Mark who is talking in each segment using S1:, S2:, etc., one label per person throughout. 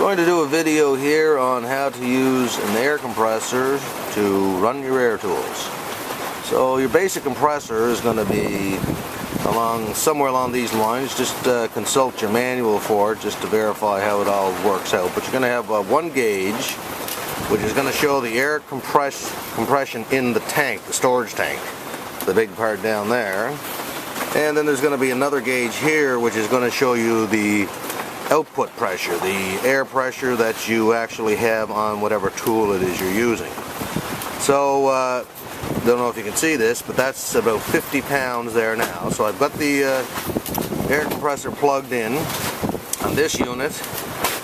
S1: Going to do a video here on how to use an air compressor to run your air tools. So your basic compressor is going to be somewhere along these lines. Just consult your manual for it just to verify how it all works out. But you're going to have one gauge which is going to show the air compression in the tank, the storage tank, the big part down there. And then there's going to be another gauge here which is going to show you the output pressure, the air pressure that you actually have on whatever tool it is you're using. So don't know if you can see this, but that's about 50 pounds there now. So I've got the air compressor plugged in on this unit.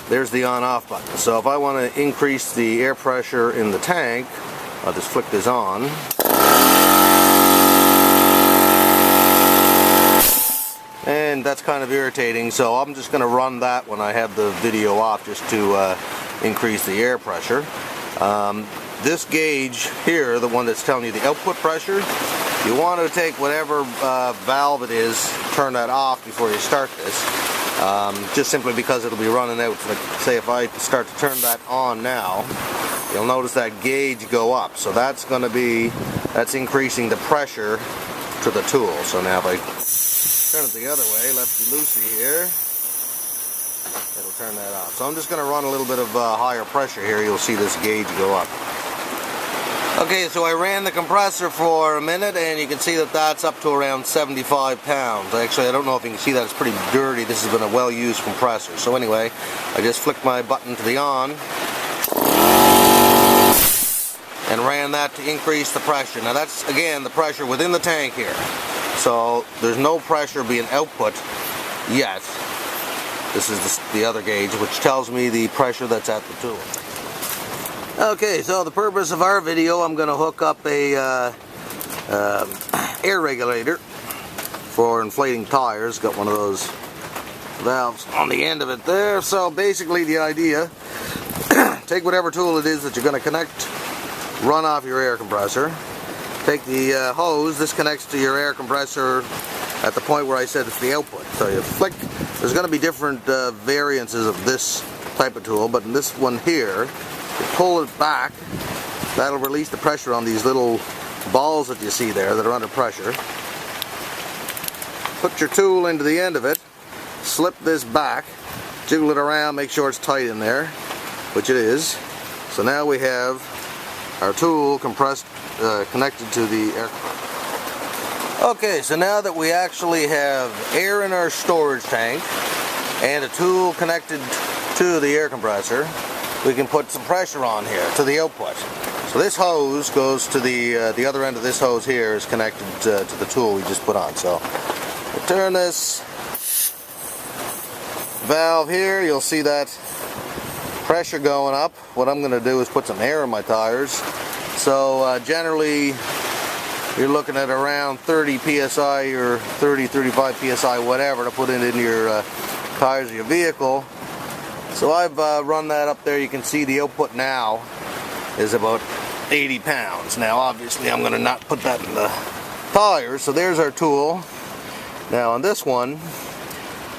S1: There's the on-off button. So if I want to increase the air pressure in the tank, I'll just flick this on. And that's kind of irritating, so I'm just going to run that when I have the video off just to increase the air pressure. This gauge here, the one that's telling you the output pressure, you want to take whatever valve it is, turn that off before you start this, just simply because it'll be running out. Like, say if I start to turn that on now, you'll notice that gauge go up. So that's increasing the pressure to the tool. So now if I turn it the other way, lefty-loosey here, it'll turn that off. So I'm just going to run a little bit of higher pressure here. You'll see this gauge go up. Okay, so I ran the compressor for a minute, and you can see that that's up to around 75 pounds. Actually, I don't know if you can see that. It's pretty dirty. This has been a well-used compressor. So anyway, I just flicked my button to the on and ran that to increase the pressure. Now that's, again, the pressure within the tank here. So there's no pressure being output yet. This is the other gauge, which tells me the pressure that's at the tool. Okay, so the purpose of our video, I'm going to hook up a air regulator for inflating tires. Got one of those valves on the end of it there. So basically the idea, take whatever tool it is that you're going to connect, run off your air compressor. Take the hose, this connects to your air compressor at the point where I said it's the output. So you flick, there's going to be different variances of this type of tool, but in this one here, you pull it back, that'll release the pressure on these little balls that you see there that are under pressure. Put your tool into the end of it, slip this back, jiggle it around, make sure it's tight in there, which it is. So now we have our tool compressed, connected to the air compressor. Okay, so now that we actually have air in our storage tank and a tool connected to the air compressor, we can put some pressure on here to the output. So this hose goes to the other end of this hose here is connected to the tool we just put on. So we'll turn this valve here, you'll see that pressure going up. What I'm going to do is put some air in my tires. So generally you're looking at around 30 psi or 30-35 psi, whatever, to put it in your tires of your vehicle. So I've run that up there. You can see the output now is about 80 pounds. Now obviously I'm going to not put that in the tires. So there's our tool. Now on this one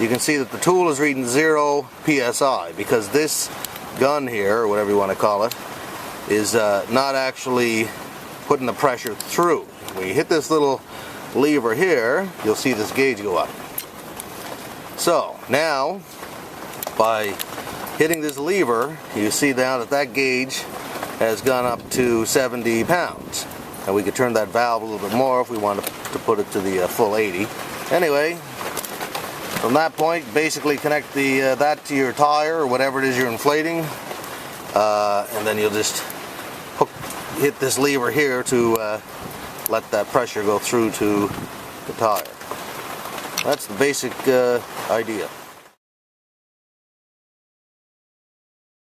S1: you can see that the tool is reading 0 psi because this gun here, or whatever you want to call it, is not actually putting the pressure through. When you hit this little lever here, you'll see this gauge go up. So now, by hitting this lever, you see now that that gauge has gone up to 70 pounds. And we could turn that valve a little bit more if we wanted to put it to the full 80. Anyway, from that point, basically connect that to your tire or whatever it is you're inflating, and then you'll just hit this lever here to let that pressure go through to the tire. That's the basic idea.